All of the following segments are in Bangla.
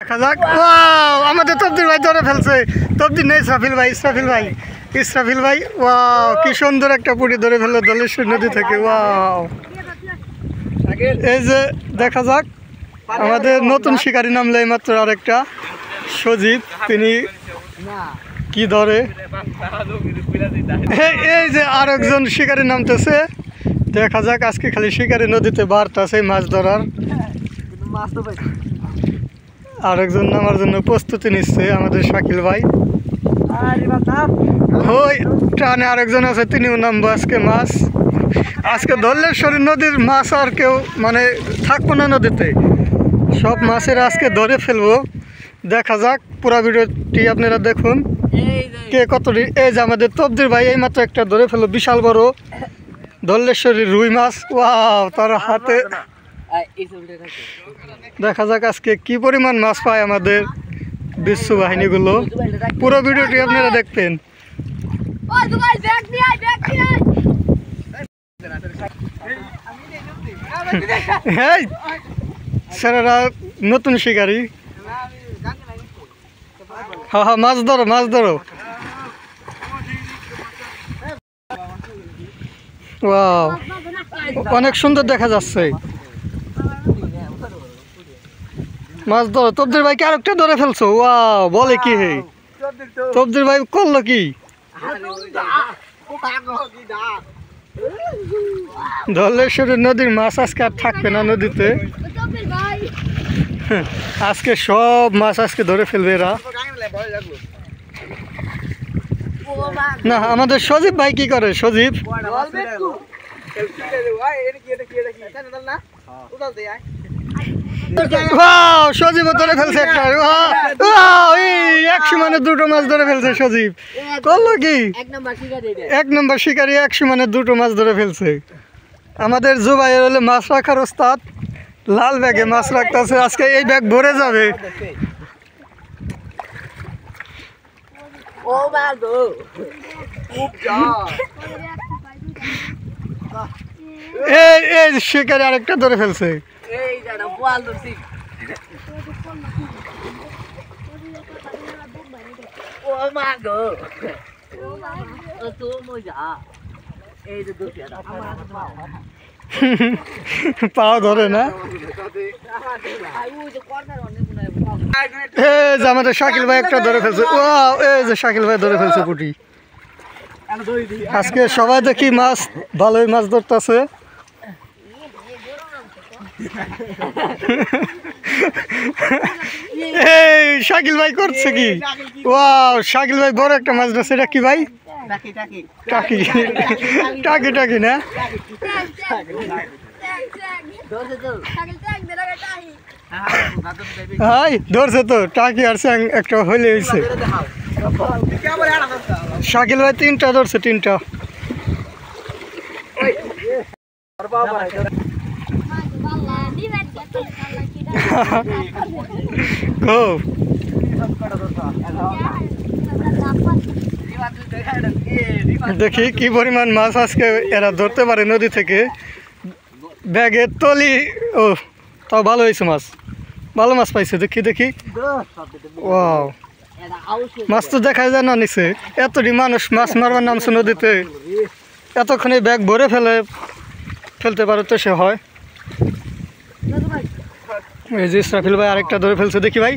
দেখা যাক। ওয়াও, আমাদের তবদির ভাই ধরে ফেলছে। তবদির নেই, ইসরাফিল ভাই। ইসরাফিল ভাই ওয়াও, কি সুন্দর একটা পুঁটি ধরে ফেললো দলেশ্বর নদী থেকে। ওয়াও, এই যে দেখা যাক আমাদের নতুন শিকারী নামলে মাত্র আরেকটা সজীব, তিনি কি ধরে। এই যে আরেকজন শিকারী নামতেছে, দেখা যাক আজকে খালি শিকারী নদীতে বাড়তেছে মাছ ধরার। আরেকজন নামার জন্য প্রস্তুতি নিচ্ছে আমাদের শাকিল ভাই। ওই টানে আরেকজন আছে, তিনিও নামবো আজকে মাছ। আজকে ধলেশ্বরী নদীর মাছ আর কেউ মানে থাকবো না নদীতে, সব মাছের আজকে ধরে ফেলবো। দেখা যাক, পুরো ভিডিওটি আপনারা দেখুন কে কতটি। এই যে আমাদের তবদির ভাই এই মাত্র একটা ধরে ফেললো, বিশাল বড় ধলেশ্বরী রুই মাছ। ওয়াও, তার হাতে। দেখা যাক আজকে কি পরিমাণ মাছ পায় আমাদের বিশ্ব বাহিনীগুলো। পুরো ভিডিওটি আপনারা দেখবেন। হ্যাঁ স্যারেরা নতুন শিকারী। হ্যাঁ হ্যাঁ, মাছ ধরো মাছ ধরো। ওয়াও, অনেক সুন্দর দেখা যাচ্ছে। মাছ ধরো। তবদির ভাই কি আরেকটা ধরে ফেলছো? ওয়াও, বলে কি হে, তবদির ভাই করলো কি? ধলেশ্বরী নদীর মাছ আজকে আর থাকবে না নদীতে, আজকে সব মাছ আজকে ধরে ফেলবে এরা। না, আমাদের সজীব ভাই কি করে? সজীব সজীব ধরে ফেলছে একটা। 100 মানে 2টো মাছ ধরে ফেলছে সজীব। করলো কি? 1 নম্বর শিকারী 100 মানে 2টো মাছ ধরে ফেলছে। আমাদের জুবাইর হলে মাছ রাখার ওস্তাদ, লাল ব্যাগে মাছ রাখতেছে। আজকে এই ব্যাগ ভরে যাবে। এই শিকারী আরেকটা ধরে ফেলছে। পাও ধরে না। এই যে আমাদের শাকিল ভাই একটা ধরে ফেলছে। এই যে শাকিল ভাই ধরে ফেলছে পুঁটি। আজকে সবাই দেখি মাছ ভালোই মাছ ধরতেছে। এই শাকিল ভাই করছে কি? ওয়াও, শাকিল ভাই বড় একটা মাছ ধরছে। এটা কি ভাই? টাকি টাকি টাকি না? হাই ধরছে তো টাকি আর একটা হইলে হয়েছে। শাকিল ভাই 3টা ধরছে, 3টা। দেখি কি পরিমাণ মাছ আজকে এরা ধরতে পারে নদী থেকে। ব্যাগের তলি। ও, তাও ভালো হয়েছে মাছ, ভালো মাছ পাইছে। দেখি দেখি। ওয়াও, মাছ তো দেখা যায় না নিচে। এতটি মানুষ মাছ মারবার নামছে নদীতে, এতক্ষণে ব্যাগ ভরে ফেলতে পারে তো সে হয়। এই যে ইসরাফিল ভাই আরেকটা ধরে ফেলছে, দেখি ভাই।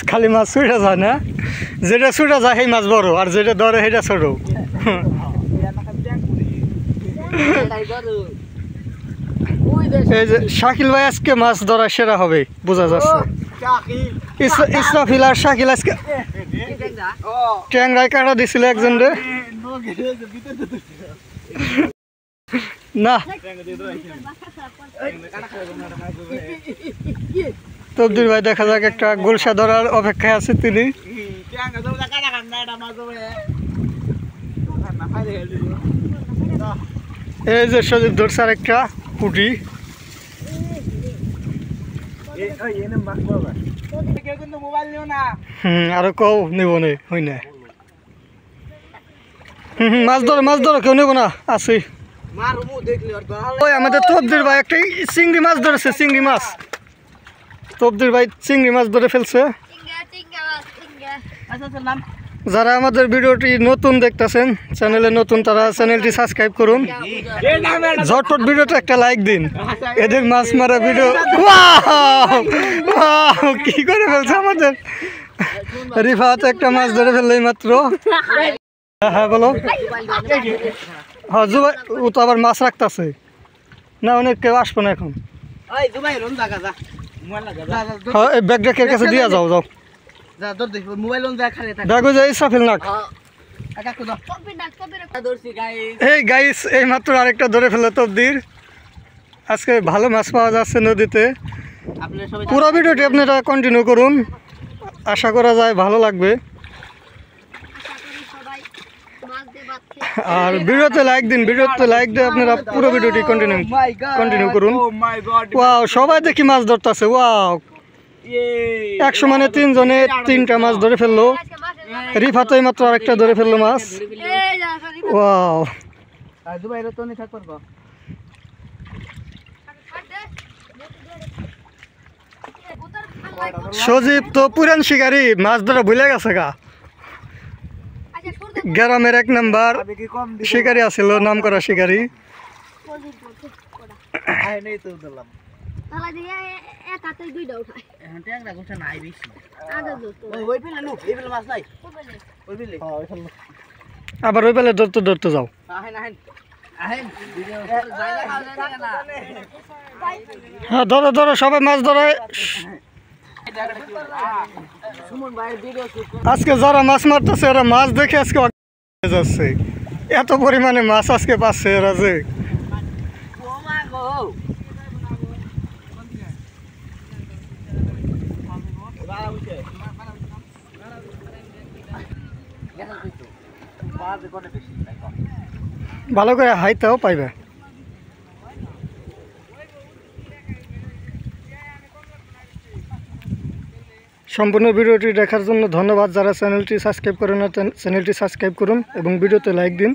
খালি মাছ ছুটে যায় না, যেটা ছুটে যায় সেই মাছ বড়, আর যেটা ধরে সেটা ছোট। এই যে শাকিল ভাই আজকে মাছ ধরা সেরা হবে বোঝা যাচ্ছে। ইসরাফিল আর শাকিল আজকে ট্যাংরায় কাটা দিছিল একজন রে। না, তবদির ভাই দেখা যাক একটা গুলশা ধরার অপেক্ষায় আছে তিনি। এই যে সজীব ধরছে আর একটা পুঁটি। আরো কও নিব নে হই না। মাছ ধরো কেউ নেবো না আসি ওই আমাদের তবদির ভাই একটা চিংড়ি মাছ ধরেছে চিংড়ি মাছ তবদির ভাই চিংড়ি মাছ ধরে ফেলছে যারা আমাদের ভিডিওটি নতুন দেখতেছেন চ্যানেলে নতুন তারা চ্যানেলটি সাবস্ক্রাইব করুন ঝটপট ভিডিওতে একটা লাইক দিন এদের মাছ মারা ভিডিও কি করে ফেলছে আমাদের রিফাত একটা মাছ ধরে ফেললে মাত্র হ্যাঁ বলো হ্যাঁ জুবাই ও তো আবার মাছ রাখতেছে না অনেক কেউ আসবো না এখন হ্যাঁ এই ব্যাগটা কে কাছে দিয়ে যাও যাও দেখো যে ইসরাফিল নাক এই গাইস এই মাত্র আরেকটা ধরে ফেলে তবদির আজকে ভালো মাছ পাওয়া যাচ্ছে নদীতে পুরো ভিডিওটি আপনারা কন্টিনিউ করুন আশা করা যায় ভালো লাগবে আর ভিডিওতে লাইক দিন ভিডিওতে লাইক দিয়ে আপনারা পুরো ভিডিওটি কন্টিনিউ করুন ওয়াও সবাই দেখি মাছ ধরতেছে ওয়াও 100 মানে 3 জনে 3টা মাছ ধরে ফেললো রিফাত এই মাত্র আরেকটা ধরে ফেললো মাছ ওয়াও সজীব তো পুরান শিকারি মাছ ধরা ভুলে গেছে গা গ্রামের 1 নাম্বার শিকারি আছিল নাম করা শিকারি আবার ওই বেলে ধরতে ধরতে যাও হ্যাঁ ধরো ধরো সবাই মাছ ধরে আজকে যারা মাছ মারতেছে এরা মাছ দেখে আজকে যাচ্ছে এত পরিমাণে মাছ আজকে পাচ্ছে এরা যে ভালো করে হাইতেও পাইবে সম্পূর্ণ ভিডিওটি দেখার জন্য ধন্যবাদ যারা চ্যানেলটি সাবস্ক্রাইব করেন না চ্যানেলটি সাবস্ক্রাইব করুন এবং ভিডিওতে লাইক দিন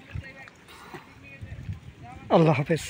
আল্লাহ হাফেজ।